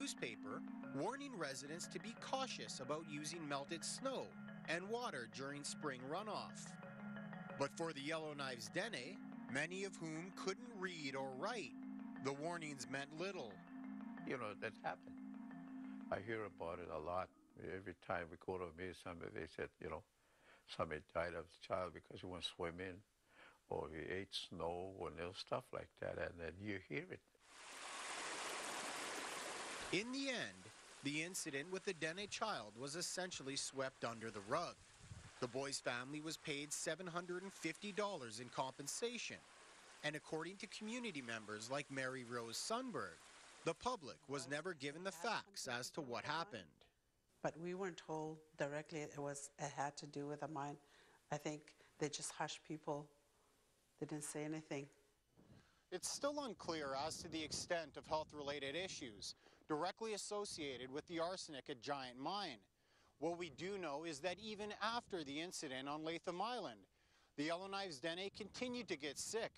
newspaper warning residents to be cautious about using melted snow and water during spring runoff. But for the Yellowknife's Dene, many of whom couldn't read or write, the warnings meant little. You know, that happened. I hear about it a lot. Every time we go to a meeting, somebody, they said, you know, somebody died of a child because he went swimming, or he ate snow, or little stuff like that, and then you hear it. In the end, the incident with the Dene child was essentially swept under the rug. The boy's family was paid $750 in compensation, and according to community members like Mary Rose Sundberg, the public was never given the facts as to what happened. But we weren't told directly it had to do with a mine. I think they just hushed people. They didn't say anything. It's still unclear as to the extent of health-related issues directly associated with the arsenic at Giant Mine. What we do know is that even after the incident on Latham Island, the Yellowknife's Dene continued to get sick,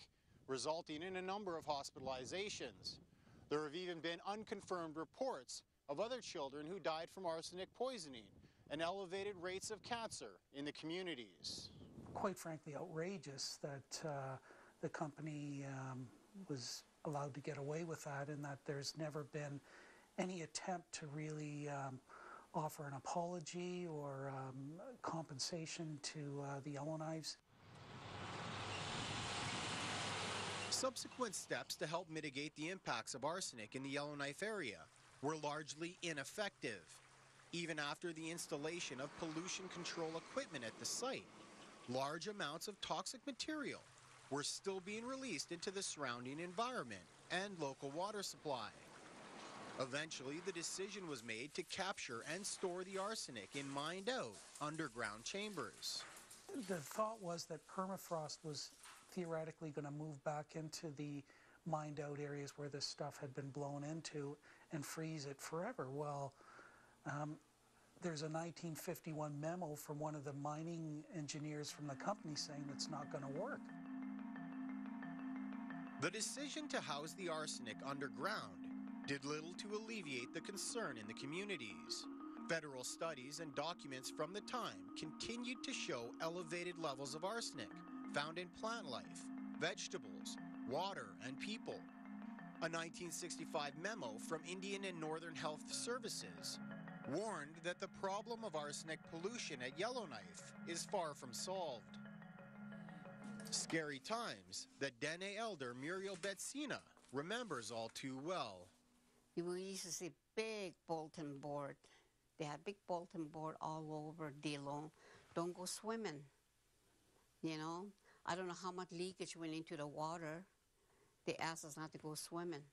resulting in a number of hospitalizations. There have even been unconfirmed reports of other children who died from arsenic poisoning and elevated rates of cancer in the communities. Quite frankly, outrageous that the company was allowed to get away with that, and that there's never been any attempt to really offer an apology or compensation to the Yellowknives. Subsequent steps to help mitigate the impacts of arsenic in the Yellowknife area were largely ineffective. Even after the installation of pollution control equipment at the site, large amounts of toxic material were still being released into the surrounding environment and local water supply. Eventually, the decision was made to capture and store the arsenic in mined-out underground chambers. The thought was that permafrost was theoretically going to move back into the mined-out areas where this stuff had been blown into and freeze it forever. Well, there's a 1951 memo from one of the mining engineers from the company saying it's not going to work. The decision to house the arsenic underground did little to alleviate the concern in the communities. Federal studies and documents from the time continued to show elevated levels of arsenic found in plant life, vegetables, water, and people. A 1965 memo from Indian and Northern Health Services warned that the problem of arsenic pollution at Yellowknife is far from solved. Scary times that Dene elder Muriel Betsina remembers all too well. We used to see big bulletin board. They had big bulletin board all over Dillon. Don't go swimming. You know, I don't know how much leakage went into the water. They asked us not to go swimming.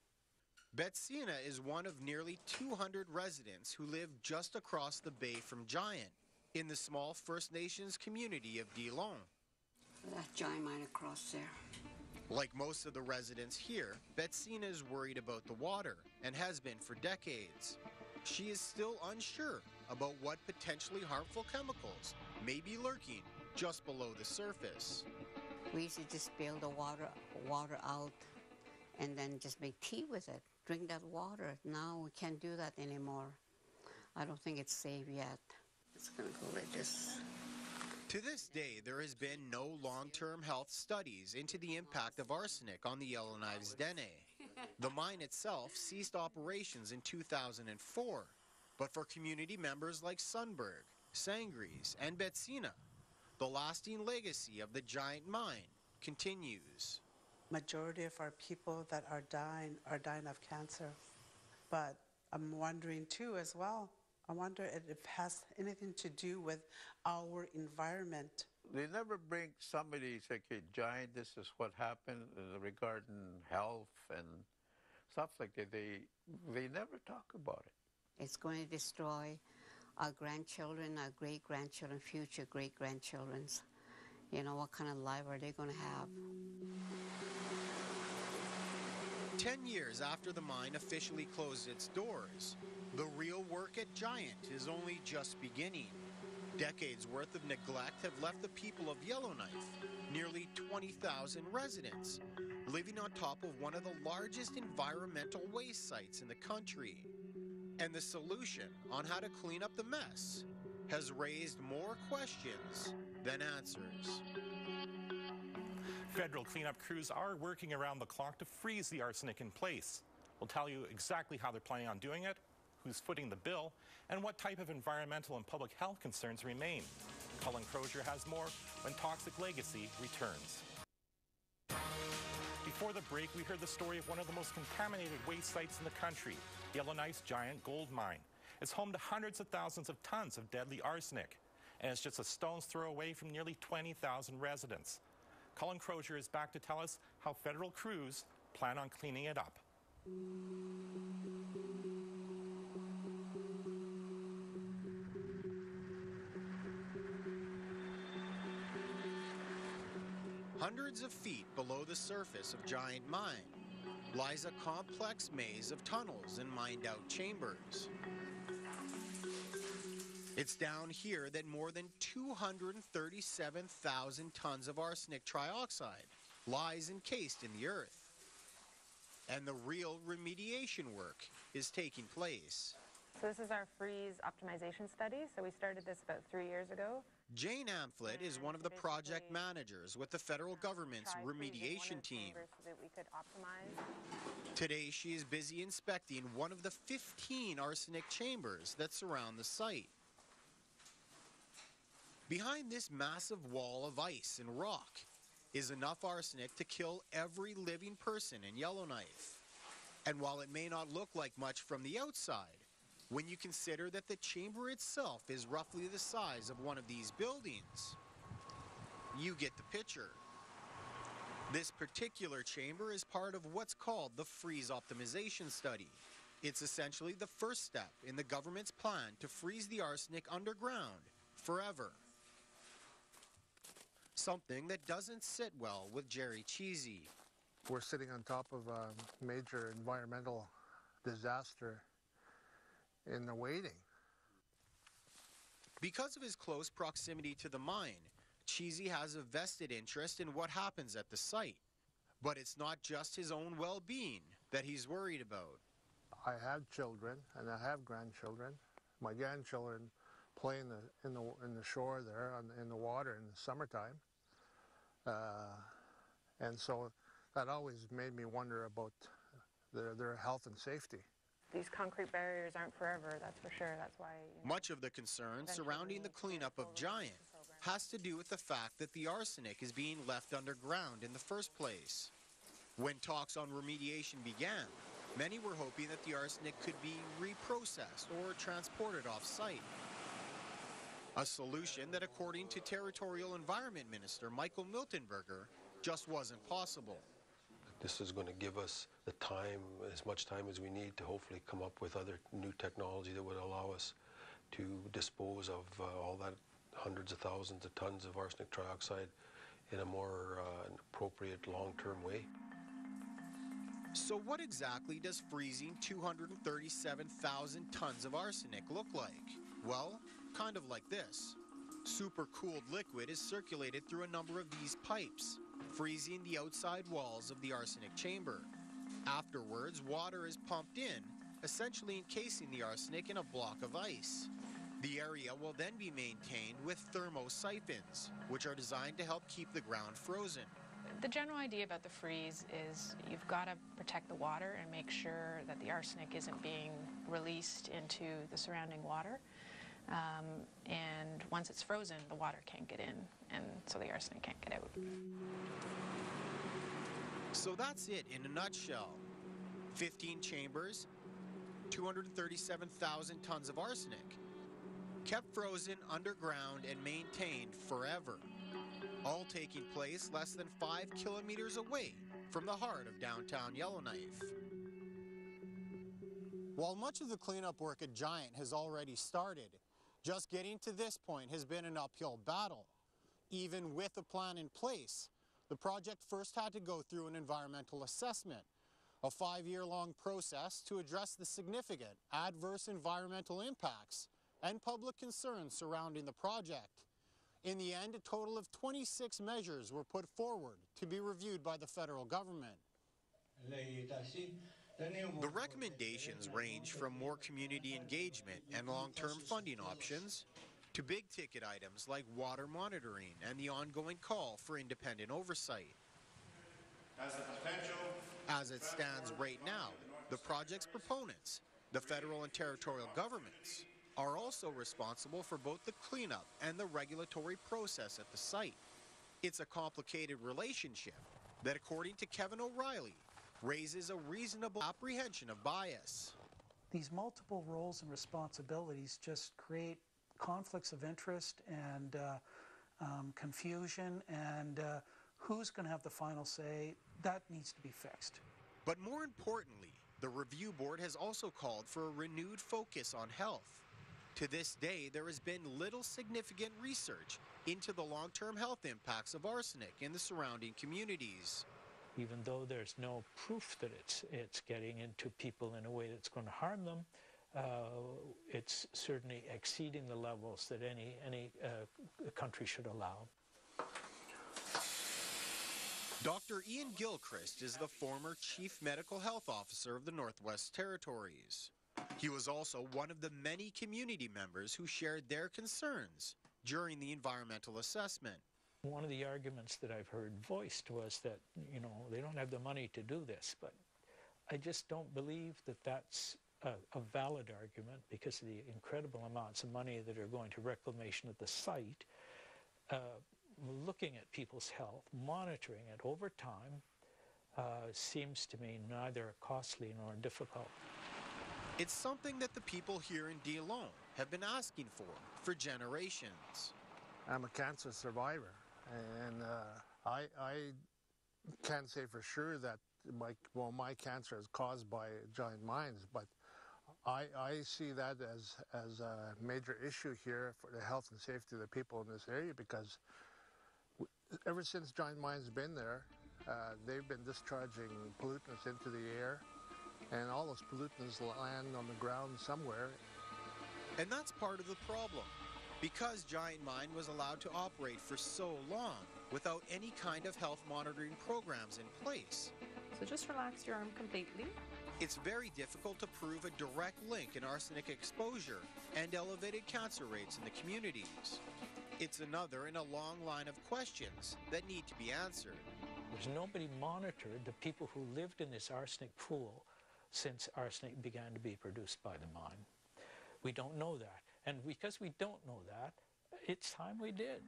Betsina is one of nearly 200 residents who live just across the bay from Giant, in the small First Nations community of Dillon. That giant mine across there. Like most of the residents here, Betsina is worried about the water and has been for decades. She is still unsure about what potentially harmful chemicals may be lurking just below the surface. We used to just spill the water out and then just make tea with it, drink that water. Now we can't do that anymore. I don't think it's safe yet. It's gonna go like this. To this day, there has been no long-term health studies into the impact of arsenic on the Yellowknife's Dene. The mine itself ceased operations in 2004, but for community members like Sundberg, Sangres, and Betsina, the lasting legacy of the Giant Mine continues. Majority of our people that are dying of cancer. But I'm wondering too as well, I wonder if it has anything to do with our environment. They never bring somebody say, okay, Giant, this is what happened regarding health and stuff like that. They never talk about it. It's going to destroy our grandchildren, our great-grandchildren, future great-grandchildren's. You know, what kind of life are they going to have? 10 years after the mine officially closed its doors, the real work at Giant is only just beginning. Decades worth of neglect have left the people of Yellowknife, nearly 20,000 residents, living on top of one of the largest environmental waste sites in the country. And the solution on how to clean up the mess has raised more questions than answers. Federal cleanup crews are working around the clock to freeze the arsenic in place. We'll tell you exactly how they're planning on doing it, who's footing the bill, and what type of environmental and public health concerns remain. Cullen Crozier has more when Toxic Legacy returns. Before the break, we heard the story of one of the most contaminated waste sites in the country, YellowKnife's giant gold mine. It's home to hundreds of thousands of tons of deadly arsenic, and it's just a stone's throw away from nearly 20,000 residents. Cullen Crozier is back to tell us how federal crews plan on cleaning it up. Hundreds of feet below the surface of Giant Mine lies a complex maze of tunnels and mined-out chambers. It's down here that more than 237,000 tons of arsenic trioxide lies encased in the earth. And the real remediation work is taking place. So this is our freeze optimization study. So we started this about 3 years ago. Jane Amphlett is one of the project managers with the federal government's remediation team. So that we could optimize. Today she is busy inspecting one of the 15 arsenic chambers that surround the site. Behind this massive wall of ice and rock is enough arsenic to kill every living person in YellowKnife. And while it may not look like much from the outside, when you consider that the chamber itself is roughly the size of one of these buildings, you get the picture. This particular chamber is part of what's called the freeze optimization study. It's essentially the first step in the government's plan to freeze the arsenic underground forever. Something that doesn't sit well with Jerry Cheesy. We're sitting on top of a major environmental disaster in the waiting. Because of his close proximity to the mine, Cheesy has a vested interest in what happens at the site. But it's not just his own well-being that he's worried about. I have children and I have grandchildren. My grandchildren play in the shore there in the water in the summertime. And so that always made me wonder about their health and safety. These concrete barriers aren't forever, that's for sure. That's why. Much of the concern surrounding the cleanup of Giant has to do with the fact that the arsenic is being left underground in the first place. When talks on remediation began, many were hoping that the arsenic could be reprocessed or transported off-site. A solution that, according to Territorial Environment Minister Michael Miltenberger, just wasn't possible. This is going to give us the time, as much time as we need to hopefully come up with other new technology that would allow us to dispose of all that hundreds of thousands of tons of arsenic trioxide in a more appropriate long-term way. So what exactly does freezing 237,000 tons of arsenic look like? Well, kind of like this. Supercooled liquid is circulated through a number of these pipes, freezing the outside walls of the arsenic chamber. Afterwards, water is pumped in, essentially encasing the arsenic in a block of ice. The area will then be maintained with thermosiphons, which are designed to help keep the ground frozen. The general idea about the freeze is you've got to protect the water and make sure that the arsenic isn't being released into the surrounding water. And once it's frozen, the water can't get in, and so the arsenic can't get out. So that's it in a nutshell. 15 chambers, 237,000 tons of arsenic, kept frozen underground and maintained forever, all taking place less than 5 kilometers away from the heart of downtown YellowKnife. While much of the cleanup work at Giant has already started, just getting to this point has been an uphill battle. Even with a plan in place, the project first had to go through an environmental assessment, a 5-year-long process to address the significant adverse environmental impacts and public concerns surrounding the project. In the end, a total of 26 measures were put forward to be reviewed by the federal government. The recommendations range from more community engagement and long-term funding options to big-ticket items like water monitoring and the ongoing call for independent oversight. As it stands right now, the project's proponents, the federal and territorial governments, are also responsible for both the cleanup and the regulatory process at the site. It's a complicated relationship that, according to Kevin O'Reilly, raises a reasonable apprehension of bias. These multiple roles and responsibilities just create conflicts of interest and confusion, and who's going to have the final say. That needs to be fixed. But more importantly, the review board has also called for a renewed focus on health. To this day, there has been little significant research into the long-term health impacts of arsenic in the surrounding communities. Even though there's no proof that it's getting into people in a way that's going to harm them, it's certainly exceeding the levels that any country should allow. Dr. Ian Gilchrist is the former Chief Medical Health Officer of the Northwest Territories. He was also one of the many community members who shared their concerns during the environmental assessment. One of the arguments that I've heard voiced was that, you know, they don't have the money to do this, but I just don't believe that that's a valid argument because of the incredible amounts of money that are going to reclamation at the site. Looking at people's health, monitoring it over time seems to me neither costly nor difficult. It's something that the people here in Dillon have been asking for generations. I'm a cancer survivor, and I can't say for sure that my cancer is caused by giant mines, but I see that as a major issue here for the health and safety of the people in this area, because ever since giant mines been there, they've been discharging pollutants into the air, and all those pollutants land on the ground somewhere. And that's part of the problem. Because Giant Mine was allowed to operate for so long without any kind of health monitoring programs in place, So just relax your arm completely. it's very difficult to prove a direct link in arsenic exposure and elevated cancer rates in the communities. It's another in a long line of questions that need to be answered. There's nobody monitored the people who lived in this arsenic pool since arsenic began to be produced by the mine. We don't know that. And because we don't know that, it's time we did.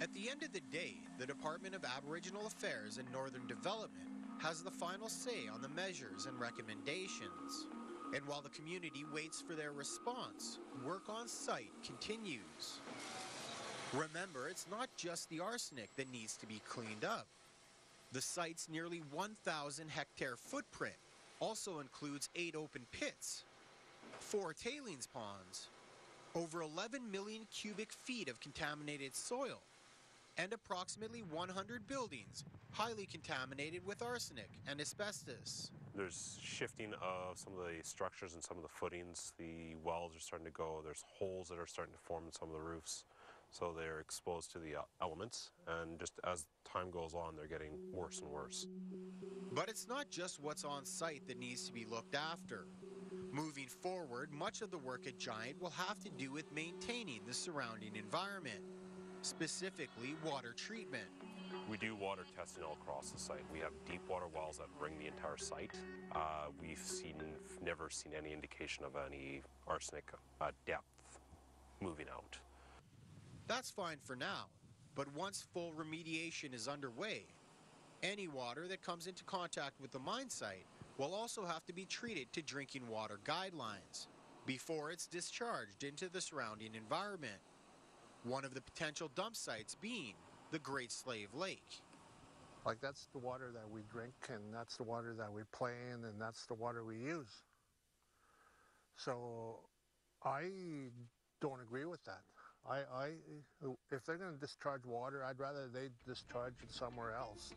At the end of the day, the Department of Aboriginal Affairs and Northern Development has the final say on the measures and recommendations. And while the community waits for their response, work on site continues. Remember, it's not just the arsenic that needs to be cleaned up. The site's nearly 1,000-hectare footprint also includes 8 open pits, 4 tailings ponds, over 11 million cubic feet of contaminated soil, and approximately 100 buildings highly contaminated with arsenic and asbestos. There's shifting of some of the structures and some of the footings. The wells are starting to go. There's holes that are starting to form in some of the roofs. So they're exposed to the elements, and just as time goes on, they're getting worse and worse. But it's not just what's on site that needs to be looked after. Moving forward, much of the work at Giant will have to do with maintaining the surrounding environment, specifically water treatment. We do water testing all across the site. We have deep water wells that ring the entire site. We've never seen any indication of any arsenic depth moving out. That's fine for now, but once full remediation is underway, any water that comes into contact with the mine site will also have to be treated to drinking water guidelines before it's discharged into the surrounding environment. One of the potential dump sites being the Great Slave Lake. Like, that's the water that we drink, and that's the water that we play in, and that's the water we use. So I don't agree with that. If they're going to discharge water, I'd rather they discharge it somewhere else.